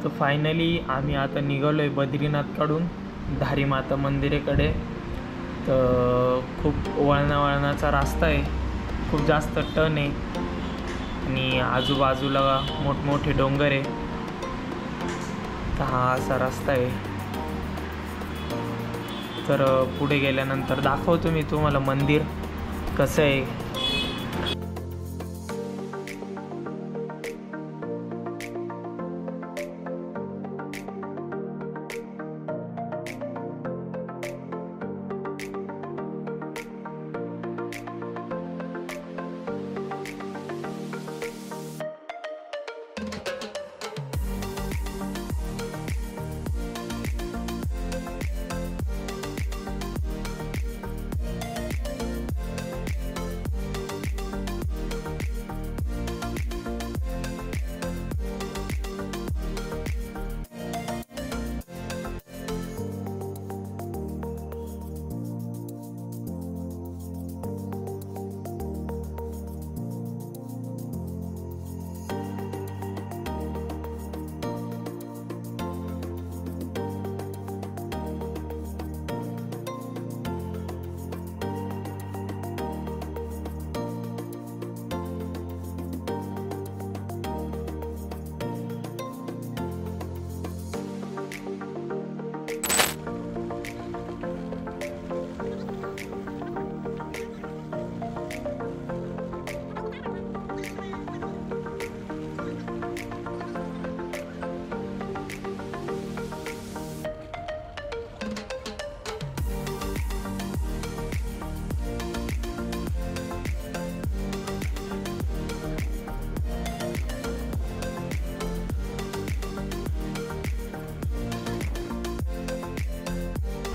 तर फायनली आम्ही आता निघालो आहे बद्रीनाथकडून धारी माता मंदिराकडे। तर खूप वळणाचा रस्ता आहे, खूप जास्त टर्न आहे आणि आजूबाजूला मोठमोठे डोंगर आहे। तर हा असा रस्ता आहे। तर पुढे गेल्यानंतर दाखवतो मी तुम्हाला मंदिर कसं आहे।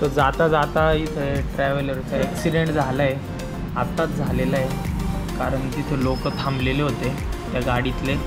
तो जाता जाता इथे ट्रॅव्हलरचा ॲक्सिडेंट झाला आहे, आत्ताच झालेला आहे। कारण तिथे लोक थांबलेले होते त्या गाडीतले।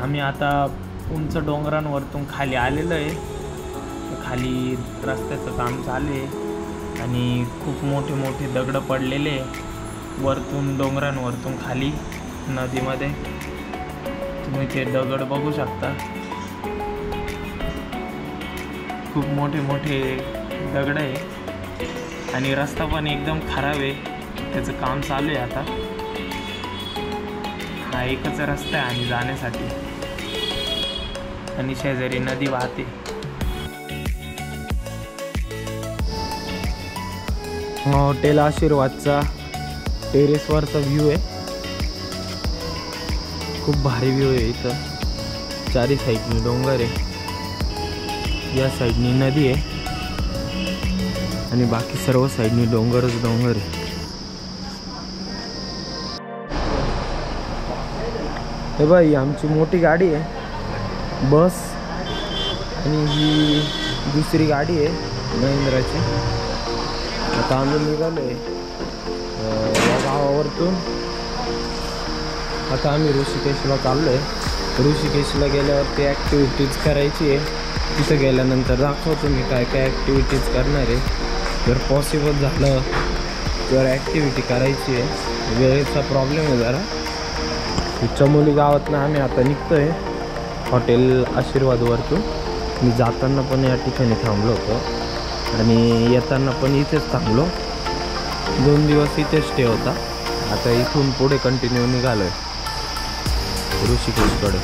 आम्ही आता उंच डोंगरांवरतून खाली आलेलो आहे। खाली रस्त्याचं काम चालू आहे आणि खूप मोठे मोठे दगड पडलेले वरतून डोंगरांवरतून खाली नदीमध्ये। तुम्ही ते दगड बघू शकता, खूप मोठे मोठे दगड आहे आणि रस्ता पण एकदम खराब आहे, त्याचं काम चालू आहे आता। हा एकच रस्ता आहे आणि जाण्यासाठी, आणि शेजारी नदी वाहते। हॉटेल आशीर्वादचा टेरेसवरचा व्ह्यू आहे, खूप भारी व्ह्यू आहे इथं। चारी साईडनी डोंगर आहे, या साईडनी नदी आहे आणि बाकी सर्व साईडनी डोंगरच डोंगर आहे। हे बाई आमची मोठी गाडी आहे बस, आणि ही दुसरी गाडी आहे महिंद्राची। आता आम्ही निघालो आहे या गावावरतून। आता आम्ही ऋषिकेशला चाललो आहे। ऋषिकेशला गेल्यावरती ॲक्टिव्हिटीज करायची आहे, तिथं गेल्यानंतर दाखवतो मी काय काय ॲक्टिव्हिटीज करणार आहे. जर पॉसिबल झालं तर ॲक्टिव्हिटी करायची आहे. वेळेचा प्रॉब्लेम आहे जरा. चमोली गावातनं आम्ही आता निघतो आहे हॉटेल आशीर्वादवरतून. मी जाताना पण या ठिकाणी थांबलो होतो आणि येताना पण इथेच थांबलो. 2 दिवस इथे स्टे होता. आता इथून पुढे कंटिन्यू निघालो आहे ऋषिकेशकडे.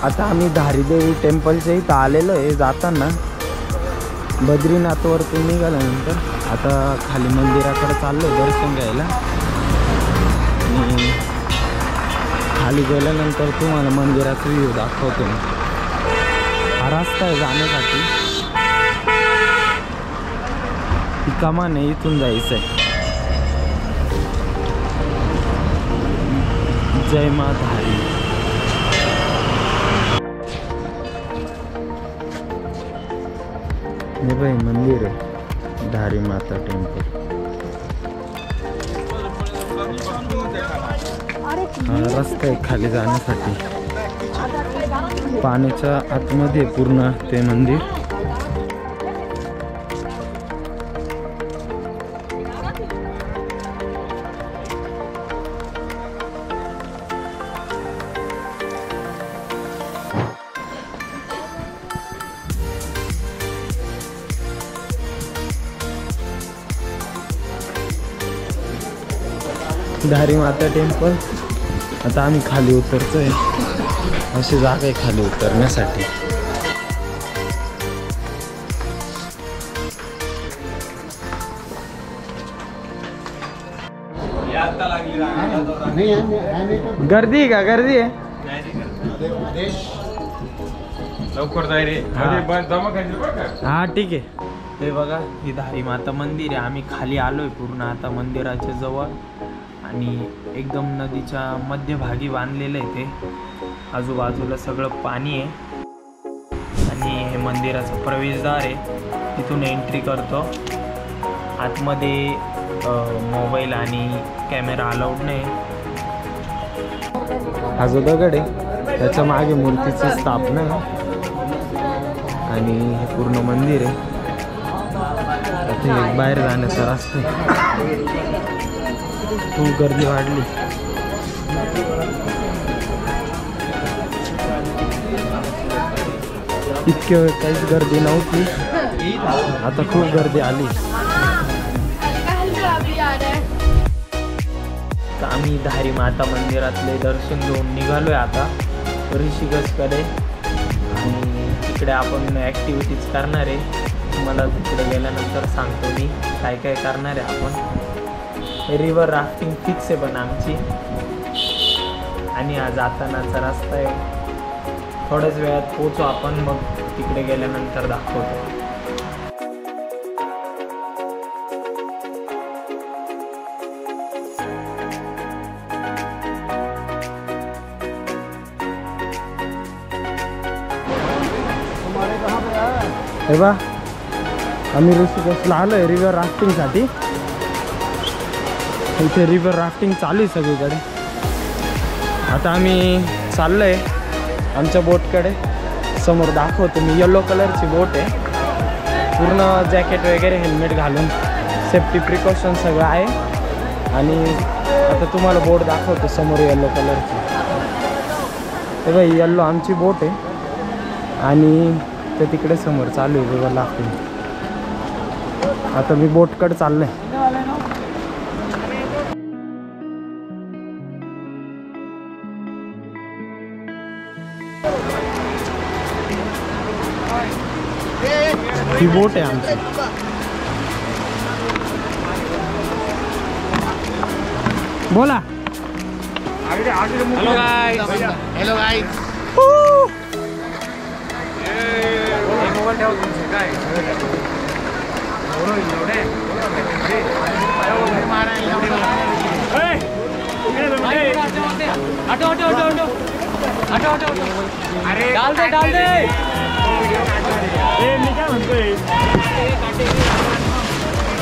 आता आम्ही धारीदेवी टेम्पलच्या इथं आलेलो आहे. जाताना बद्रीनाथवरतून निघाल्यानंतर आता खाली मंदिराकडे चाललो आहे दर्शन घ्यायला. आणि खाली गेल्यानंतर तुम्हाला मंदिराचा व्ह्यू दाखवतो मी. हा रस्ता आहे जाण्यासाठी. ही कमान आहे, इथून जायचं आहे. जय मा धारी. हे बाई मंदिर आहे धारी माता टेम्पल. हा रस्ता आहे खाली जाण्यासाठी. पाण्याच्या आतमध्ये पूर्ण ते मंदिर. धारी माता टेम्पल. आता आम्ही खाली उतरतोय. अशी जागा आहे खाली उतरण्यासाठी. गर्दी आहे का? गर्दी आहे लवकर जाय रे. हा ठीक आहे. हे बघा ही धारी माता मंदिर आहे. आम्ही खाली आलोय पूर्ण आता मंदिराच्या जवळ आणि एकदम नदीच्या मध्यभागी बांधलेलं आहे ते. आजूबाजूला सगळं पाणी आहे आणि हे मंदिराचं प्रवेशद्वार आहे. तिथून एंट्री करतो. आतमध्ये मोबाईल आणि कॅमेरा अलाउड नाही. हा जो दगड आहे त्याच्या मागे मूर्तीची स्थापना आहे आणि हे पूर्ण मंदिर आहे. इथे बाहेर जाण्याचा रस्ता आहे. खूप गर्दी वाढली. इतक्या वेळ काहीच गर्दी नव्हती, आता खूप गर्दी आली. आम्ही धारी माता मंदिरातले दर्शन घेऊन निघालोय आता ऋषिकेशकडे. आणि तिकडे आपण ॲक्टिव्हिटीज करणार आहे. तुम्हाला तिकडे गेल्यानंतर सांगतो मी काय काय करणार आहे आपण. रिव्हर राफ्टिंग फिक्स आहे पण आमची. आणि हा जातानाचा रस्ता आहे. थोड्याच वेळात पोहोचू आपण. मग तिकडे गेल्यानंतर दाखवतो. हे बा आम्ही ऋषिकेशला आलो आहे रिव्हर राफ्टिंगसाठी. इथे रिव्हर राफ्टिंग चालू आहे सगळीकडे. आता आम्ही चाललो आहे आमच्या बोटकडे. समोर दाखवतो मी. येलो कलरची बोट आहे. पूर्ण जॅकेट वगैरे हेल्मेट घालून सेफ्टी प्रिकॉशन सगळं आहे. आणि आता तुम्हाला बोट दाखवतो समोर येलो कलरची. हे बाई येल्लो आमची बोट आहे आणि ते तिकडे समोर चालू आहे रिव्हर राफ्टिंग. आता मी बोटकडे चाललो आहे. ही बोट आहे आमची. बोला. Hello guys. Hello guys. काय अरे डाल दे. मी क्या म्हणतोय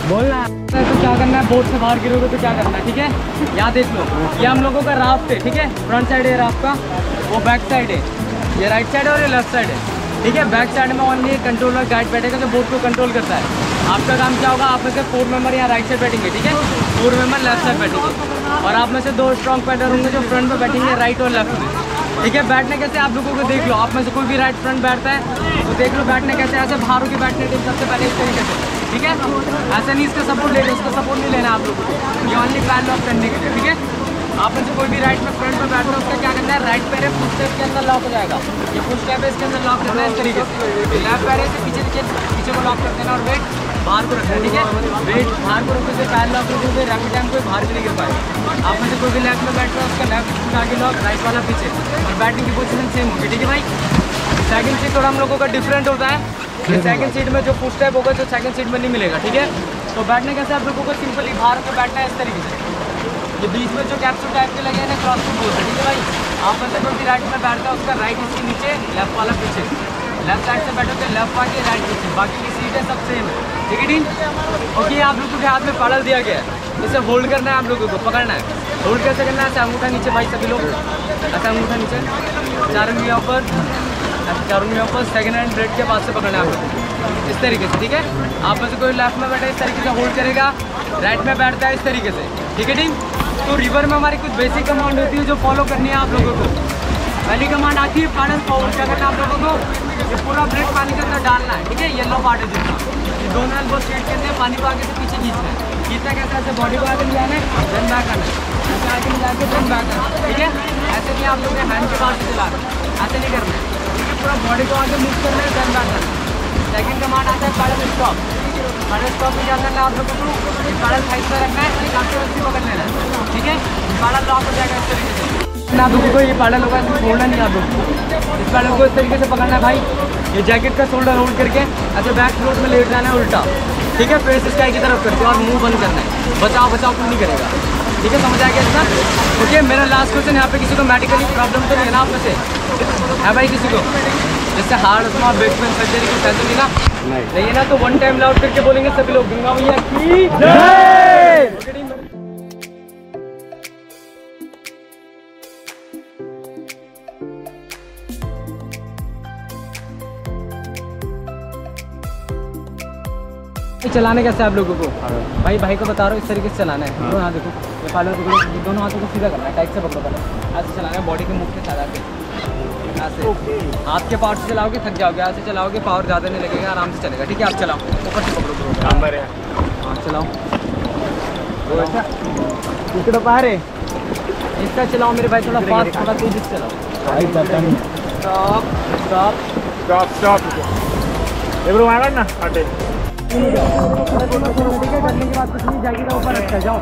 बोल ना. तो क्या करना है, बोट से बाहर गिरोगे तो क्या करना है, ठीक है। यहाँ देख लो, ये हम लोगों का राफ्ट है, ठीक है। फ्रंट साइड है राफ्ट का, वो बैक साइड है। ये राइट साइड है और ये लेफ्ट साइड है, ठीक है। बैक साइड में ओनली कंट्रोलर गाइड बैठेगा जो बोट को कंट्रोल करता है। आपका काम क्या होगा, आप में से 4 मेंबर यहाँ राइट साइड बैठेंगे, ठीक है, 4 मेंबर लेफ्ट साइड बैठेंगे, और आप में से 2 स्ट्रॉन्ग पैडलर होंगे जो फ्रंट में बैठेंगे राइट और लेफ्ट में, ठीक है। बैठने कैसे आप लोगों को देख लो, आप में से कोई भी राइट फ्रंट बैठता है तो देख लो बैठने कैसे, ऐसे बाहर होकर बैठने टीम सबसे पहले इस तरीके से, ठीक है। ऐसे नहीं इसका सपोर्ट लेना, इसका सपोर्ट नहीं लेना आप लोगों को, ये ओनली पैड लॉक करने के लिए, ठीक है। आप में से कोई भी राइट में फ्रंट में बैठना है उसका क्या करना है, राइट पैर फुट स्टेप के अंदर लॉक हो जाएगा, ये फुट स्टेप है इसके अंदर लॉक करना है इस तरीके से, लेफ्ट पैर से पीछे को लॉक कर देना और वेट बाहर को रखना है, ठीक है। वेट बाहर को रखने से पैर लॉक रखने से रैपिड टाइम कोई बाहर भी नहीं गिर पाएगा। आप में से कोई भी लेफ्ट में बैठ रहा है उसका लेफ्ट फुट आगे लॉक, राइट वाला पीछे, और बैटिंग की पोजीशन सेम होगी, ठीक है भाई। सेकंड सीट थोड़ा हम लोगों का डिफरेंट होता है, ये सेकंड सीट में जो फुट स्टेप होगा जो सेकंड सीट में नहीं मिलेगा, ठीक है। तो बैठने कैसे आप लोगों को सिंपली बाहर को बैठना है इस तरीके से, ये बीच में जो कैप्सूल टाइप के लगे हैं ना क्रॉस फुट बोलते हैं, ठीक है भाई। आप में से कोई भी राइट में बैठता है उसका राइट इसके नीचे, लेफ्ट वाला पीछे, लेफ्ट साइड से बैठोगे लेफ्ट आगे राइट पीछे, बाकी की सीट है सब सेम है, ठीक है टीम। ओके, आप लोगों के हाथ में पैडल दिया गया है, इसे होल्ड करना है आप लोगों को, पकड़ना है। होल्ड कैसे करना है, ऐसे अंगूठा नीचे भाई सभी लोग, ऐसा अंगूठा नीचे, चार उंगलियों ऊपर, चार उंगलियों ऊपर, सेकंड हैंड ब्रेड के पास से पकड़ना है आप लोगों को इस तरीके से, ठीक है। आप में से कोई लेफ्ट में बैठा है इस तरीके से होल्ड करेगा, राइट में बैठता है इस तरीके से, ठीक है टीम। तो रिवर में हमारी कुछ बेसिक कमांड होती है जो फॉलो करनी है आप लोगों को। पहली कमांड आती है पैडल फॉरवर्ड, क्या करना है आप लोगों को, ये पूरा ब्रेड पानी के अंदर डालना है, ठीक है। येलो पार्ट है जितना, ये दोनों एल्बो स्ट्रेट के अंदर पानी को आगे से पीछे खींचना है, खींचना कैसे, ऐसे बॉडी को आगे ले जाना है, देन बैक आना है, ऐसे आगे ले जाके देन बैक आना है, ठीक है। ऐसे नहीं आप लोग हैंड के बाहर से चलाना, ऐसे नहीं करना है, ठीक है। पूरा बॉडी को आगे मूव करना है, देन बैक आना है। सेकंड कमांड आता है पैडल स्टॉप, पैडल स्टॉप में क्या करना है आप लोगों को, ये पैडल साइड पर रखना है, एक आपके रस्सी पकड़ लेना है, ठीक है। पैडल लॉक हो जाएगा इस तरीके से, आप लोगों को ये पैडल होगा इसको छोड़ना नहीं आप लोगों को, इस पैडल को इस तरीके से पकड़ना है भाई। ये जैकेट का शोल्डर होल्ड करके ऐसे बैक फ्लोट में लेट जाना है उल्टा, ठीक है। फेस स्काई की तरफ करके और मुंह बंद करना है, बचाव कुछ नहीं करेगा, ठीक है। समझ आ गया इसका, ओके। मेरा लास्ट क्वेश्चन, यहाँ पे किसी को मेडिकली प्रॉब्लम तो नहीं है ना आप में से, है भाई किसी को, जैसे heart asthma back pain surgery की टेंशन नहीं ना, नहीं है ना, तो 1 टाइम लाउड करके बोलेंगे सभी लोग, गंगा मैया की जय। चलाने कैसे आप लोगों को, भाई को बता रहा हूँ इस तरीके से चलाना है। दोनों हाथ देखो, ये पैडल पकड़ो, दोनों हाथों को सीधा करना है, टाइट से पकड़ो, पहले ऐसे चलाना है, बॉडी के मुख के साथ आके ऐसे, हाथ के पावर से चलाओगे थक जाओगे, ऐसे चलाओगे पावर ज़्यादा नहीं लगेगा, आराम से चलेगा, ठीक है। आप चलाओ, ऊपर से पकड़ो, हाँ चलाओ, इकडे पारे इसका चलाओ मेरे भाई, थोड़ा फास्ट, थोड़ा तेजी से चलाओ, स्टॉप एवरो मारा ना हटे, ठीक है। करने के बाद कुछ नहीं, जाएगी ऊपर रखता जाओ,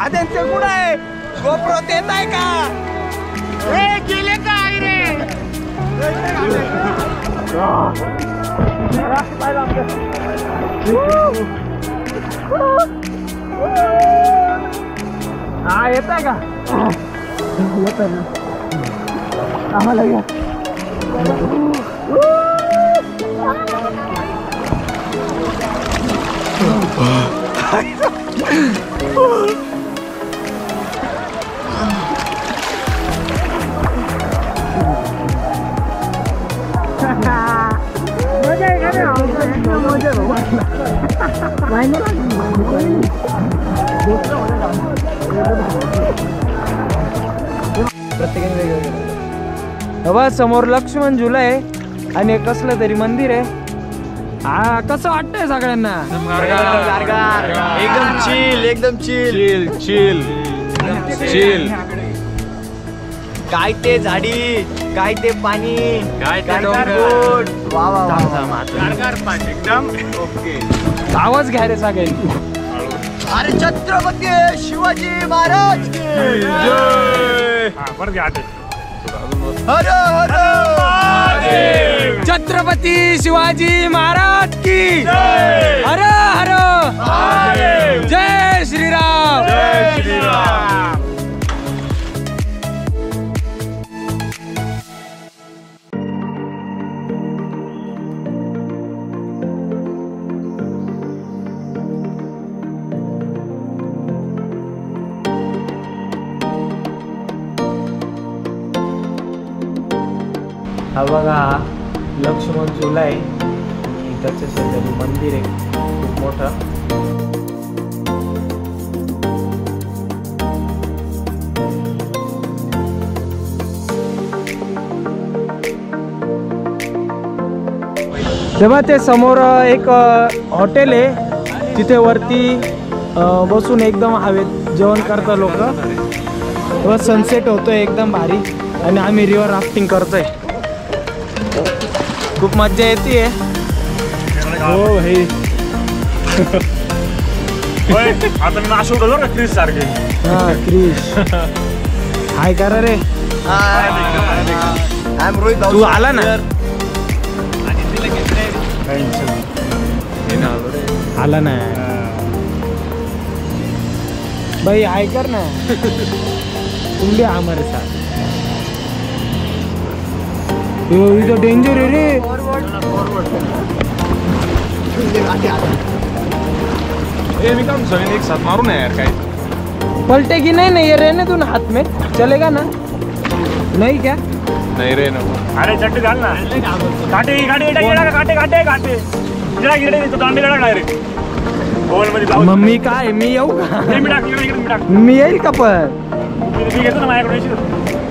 आद्यांचे गुण आहे गोप्रो देत आहे का गेले काय रे हा येत आहे का येत आहे ना आम्हाला या बाबा समोर लक्ष्मण झुला आहे आणि कसलं तरी मंदिर आहे. हा कसं वाटतंय सगळ्यांना? एकदम चिल, एकदम चिल चिल चिल. काय ते झाडी, काय ते पाणी, काय ते डोंगर. वा वा वा, एकदम ओके. आवाज घ्या रे सगळ्यांनी. अरे छत्रपती शिवाजी महाराज की जय. हर हर महादेव. छत्रपती शिवाजी महाराज की हर हर महादेव. जय श्रीराम. जय श्रीराम. हा बघा लक्ष्मण झुला आहे. इथंच शेजारी मंदिर आहे खूप मोठं. तेव्हा ते समोर एक हॉटेल आहे, तिथे वरती बसून एकदम हवेत जेवण करतात लोक. तेव्हा सनसेट होतोय एकदम भारी आणि आम्ही रिव्हर राफ्टिंग करतोय. खूप मज्जा येते. हो भाई आता मी नाश उडवलो ना क्रिश सारखे. हा क्रिश हाय करा रे. तू आला ना? आला ना भाई, हाय कर ना. तुम भी हमारे साथ. इधर डेंजर है रे. मी काम सगळ्यांनी एक साथ मारू ना यार. काय पलटेगी नहीं ना ये, रहने दो ना, हाथ में चलेगा ना? नहीं क्या? नाही रे नको. अरे चट्टी घाल ना. काटे काटे काटे काटे काटे गिरा गिरा तो दांडे लढा डायरेक्ट ओव्हल मध्ये जाऊ. मम्मी काय मी येऊ का? मी टाक इकडे मी टाक. मी येईल का पण? मी घेतो ना माझ्याकडे.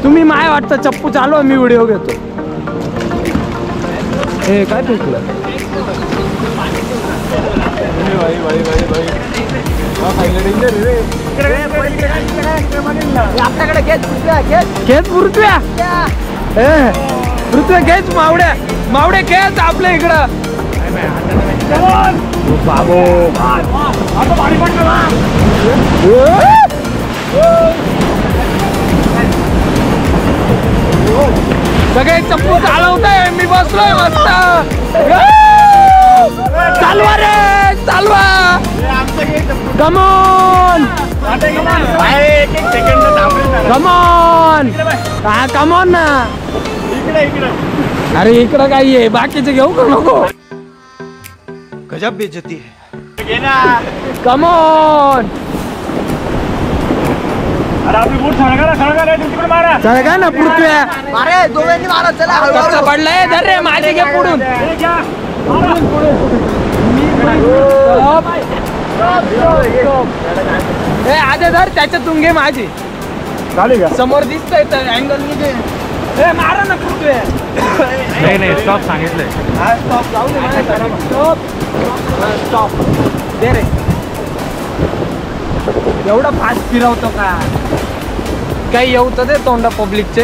तुम्ही माय वाटतं चप्पू चालू, मी व्हिडिओ घेतो. हे काय फेकलं? भाई भाई भाई भाई हा फायनल डेंजर रे. आपल्याकडे घेत खेच पृथ्व्या. पृथ्व्या खेच. मावड्या मावड्या खेच आपल्या इकडं. बाबो आता भारी पडलं ना. सगळे चप्पू चालवताय, मी बसलोय मस्त. चालवा रे चालवा. कमॉन एक सेकंड थांबले. कमॉन हा कमॉन ना. इकडे इकडे. अरे इकडं काय आहे, बाकीचे घेऊ का नको? गजब बेइज्जती है. घे ना. कमॉन. अरे आपली बूट सळगा तिकडे मारा. चल का ना पृथ्व्या. अरे दोघांनी मारा. चला कच्चा पडलाय. धर रे माझे घे पुढून. हे घ्या. ए आधे धर, त्याच्यातून घे माझी. झाली का? समोर दिसतंय तर अँगल निघे. ए मारा ना पृथ्व्या. नाही नाही स्टॉप सांगितलंय. स्टॉप जाऊ दे माझ्या. स्टॉप स्टॉप दे रे. एवढा फास्ट फिरवतो का? काही येऊ तर दे तोंडा पब्लिकचे.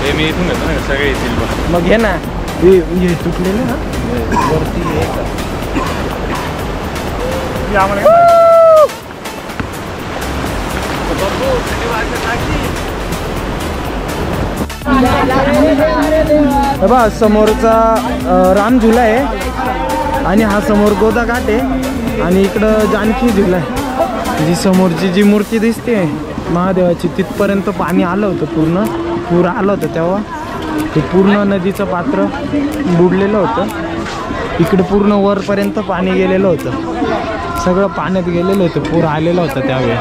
हे मी इथून घेतो ना, सगळे येतील बघ. मग घे ना. हे तुटलेले ना वरती. बा समोरचा राम झुला आहे आणि हा समोर गोदा घाट आहे आणि इकडं जानकी झुला आहे. जी समोरची जी मूर्ती दिसते महादेवाची, तिथपर्यंत पाणी आलं होतं. पूर्ण पूर आलं होतं तेव्हा. ते पूर्ण नदीचं पात्र बुडलेलं होतं. इकडे पूर्ण वरपर्यंत पाणी गेलेलं होतं. सगळं पाण्यात गेलेलं होतं. पूर आलेलं होतं त्यावेळी.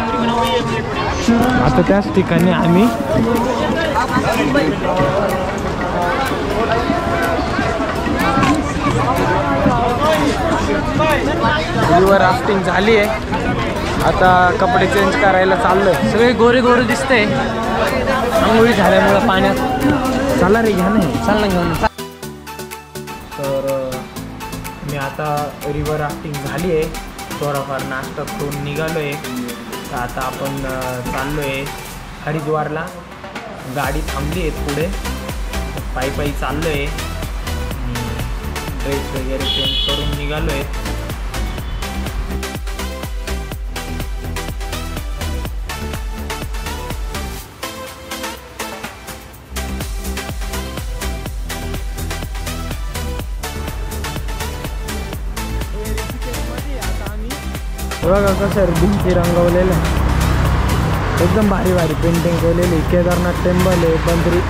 आता त्याच ठिकाणी आम्ही रिव्हर राफ्टिंग झाली आहे. आता कपडे चेंज करायला चाललोय. सगळे गोरे गोरे दिसते. आंघोळी झाल्यामुळं पाण्यात. चला रे, घ्या नाही. चाल ना घेऊन. तर मी आता रिव्हर राफ्टिंग झाली आहे. थोडाफार नाश्ता करून निघालो आहे. तर आता आपण चाललो आहे हरिद्वारला. गाडी थांबली आहे पुढे. पायी पायी चाललो आहे. ड्रेस वगैरे चेंज करून निघालो आहे. बघा कसं भिंती रंगवलेलं आहे. एकदम भारी भारी पेंटिंग केलेली. केदारनाथ टेम्पल आहे.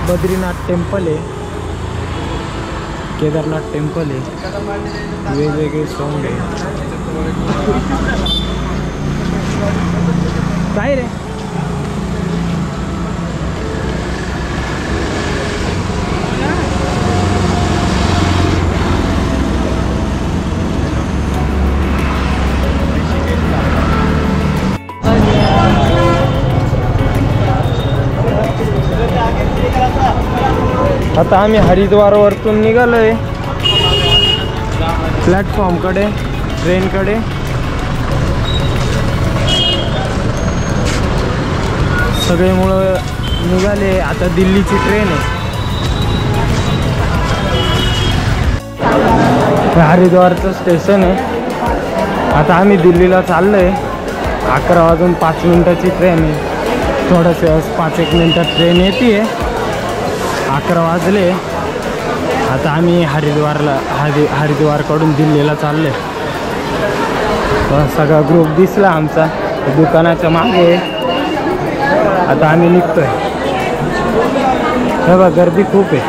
बद्रीनाथ टेम्पल आहे. केदारनाथ टेम्पल आहे. वेगवेगळे सॉन्ग आहे. काय रे, आता आम्ही हरिद्वारवरतून निघालो आहे प्लॅटफॉर्मकडे, ट्रेनकडे. सगळे मुलं निघाले. आता दिल्लीची ट्रेन आहे. हरिद्वारचं स्टेशन आहे. आता आम्ही दिल्लीला चाललो आहे. 11 वाजून 5 मिनिटाची ट्रेन आहे. थोडंसं 5-1 मिनिटात ट्रेन येते. 11 वाजले. आता आम्ही हरिद्वारकडून दिल्लीला चाललो आहे. सगळा ग्रुप दिसला आमचा दुकानाच्या मागे. आता आम्ही निघतोय. बघा गर्दी खूप आहे.